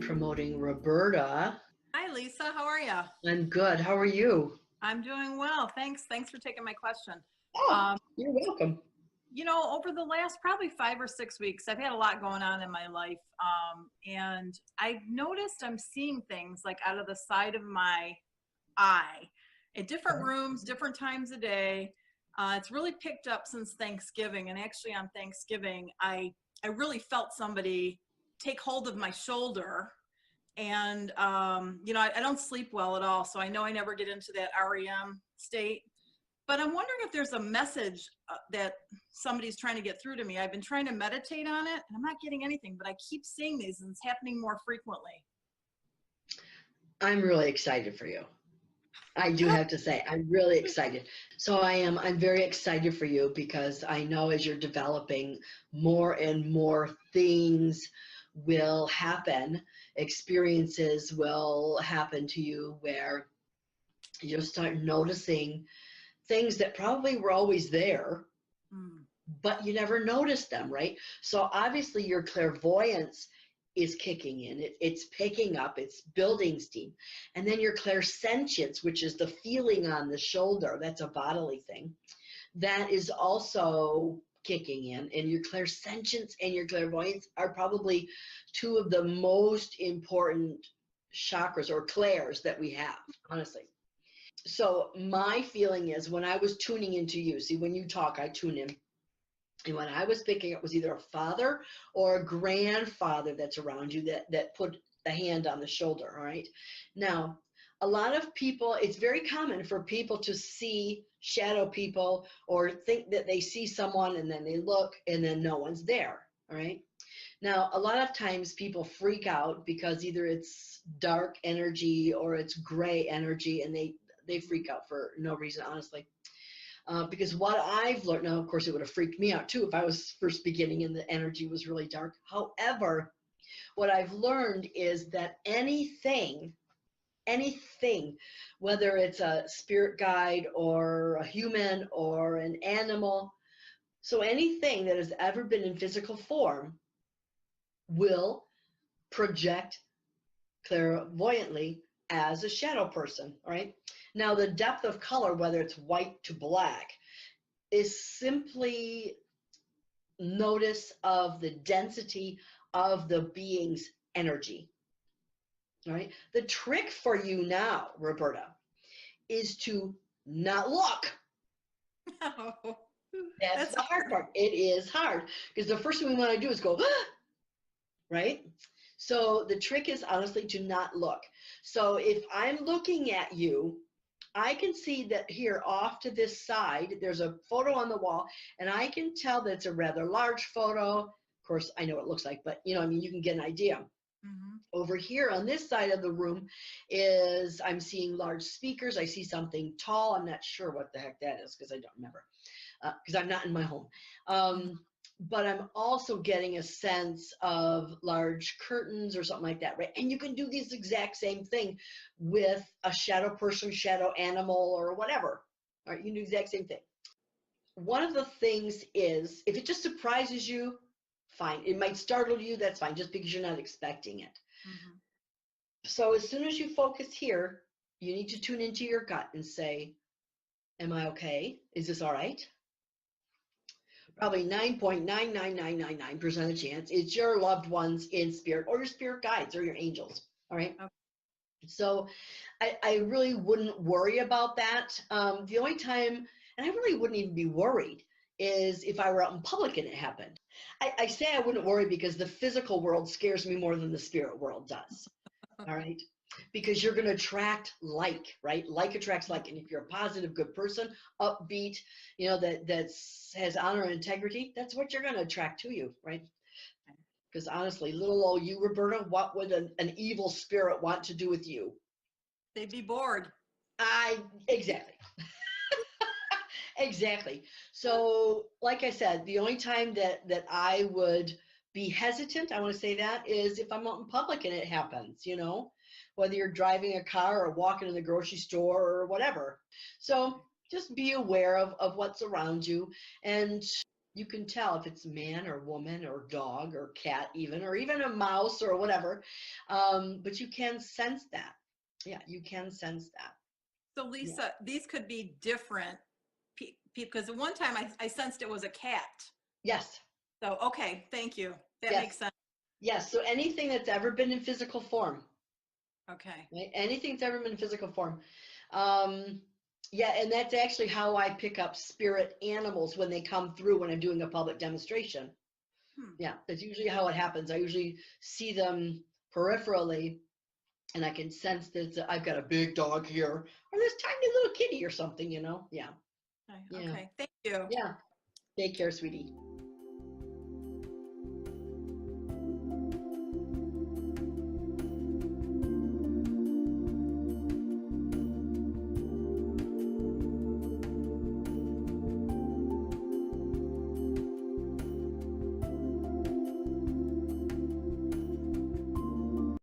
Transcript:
promoting Roberta. Hi, Lisa. How are you? I'm good. How are you? I'm doing well. Thanks. Thanks for taking my question. Oh, Um, you're welcome. over the last probably 5 or 6 weeks, I've had a lot going on in my life. And I've noticed I'm seeing things like out of the side of my eye in different rooms, different times a day. It's really picked up since Thanksgiving. And actually on Thanksgiving, I really felt somebody take hold of my shoulder. And I don't sleep well at all, so I know I never get into that REM state. But I'm wondering if there's a message that somebody's trying to get through to me. I've been trying to meditate on it, and I'm not getting anything, but I keep seeing these, and it's happening more frequently. I'm really excited for you. I do have to say, I'm really excited. So I'm very excited for you because I know as you're developing, more and more things will happen. Experiences will happen to you where you'll start noticing things that probably were always there, Mm. but you never noticed them, right? So obviously your clairvoyance is kicking in. It's picking up, it's building steam. And then your clairsentience, which is the feeling on the shoulder, that's a bodily thing, that is also kicking in. And your clairsentience and your clairvoyance are probably two of the most important chakras or clairs that we have, honestly. So my feeling is when I was tuning into you, see, when you talk, I tune in. And when I was picking up was either a father or a grandfather that's around you that put the hand on the shoulder, all right? Now, a lot of people, it's very common for people to see shadow people or think that they see someone and then they look and then no one's there, all right? Now, a lot of times people freak out because either it's dark energy or it's gray energy and they freak out for no reason, honestly. Because what I've learned, now of course it would have freaked me out too if I was first beginning and the energy was really dark. However, what I've learned is that anything, whether it's a spirit guide or a human or an animal, so anything that has ever been in physical form will project clairvoyantly as a shadow person, all right? Now, the depth of color, whether it's white to black, is simply notice of the density of the being's energy, all right? The trick for you now, Roberta, is to not look. Oh, That's that's the hard part. It is hard because the first thing we want to do is go, right? So the trick is honestly to not look. So if I'm looking at you, I can see that here off to this side, there's a photo on the wall, and I can tell that it's a rather large photo. Of course, I know what it looks like, but I mean, you can get an idea. Mhm. Over here on this side of the room is, I'm seeing large speakers. I see something tall. I'm not sure what the heck that is because I don't remember, because I'm not in my home. But I'm also getting a sense of large curtains or something like that, right? And you can do this exact same thing with a shadow person, shadow animal, or whatever. All right, you can do the exact same thing. One of the things is, if it just surprises you, fine. It might startle you, that's fine, just because you're not expecting it. Mhm. So as soon as you focus here, you need to tune into your gut and say, am I okay? Is this all right? Probably 9.99999% of chance it's your loved ones in spirit or your spirit guides or your angels. All right. Okay. So I really wouldn't worry about that. The only time, and I really wouldn't even be worried, is if I were out in public and it happened. I say I wouldn't worry because the physical world scares me more than the spirit world does. All right. Because you're going to attract like, right? Like attracts like. And if you're a positive, good person, upbeat, that has honor and integrity, that's what you're going to attract to you, right? Because honestly, little old you, Roberta, what would an evil spirit want to do with you? They'd be bored. Exactly. Exactly. So, like I said, the only time that I would be hesitant, I want to say that, is if I'm out in public and it happens, whether you're driving a car or walking in the grocery store or whatever. So just be aware of what's around you. And You can tell if it's man or woman or dog or cat even, or even a mouse or whatever. But you can sense that. Yeah, you can sense that. So Yeah. Lisa, these could be different people, because at one time I sensed it was a cat. Yes. So, okay, thank you. That Yes. makes sense. Yes. So anything that's ever been in physical form, Okay. right? Anything that's ever been in physical form. Um, yeah, and that's actually how I pick up spirit animals when they come through when I'm doing a public demonstration. Hmm. Yeah, that's usually how it happens. I usually see them peripherally, and I can sense that I've got a big dog here, or this tiny little kitty or something, you know? Yeah. Okay. Yeah. Okay. Thank you. Yeah. Take care, sweetie.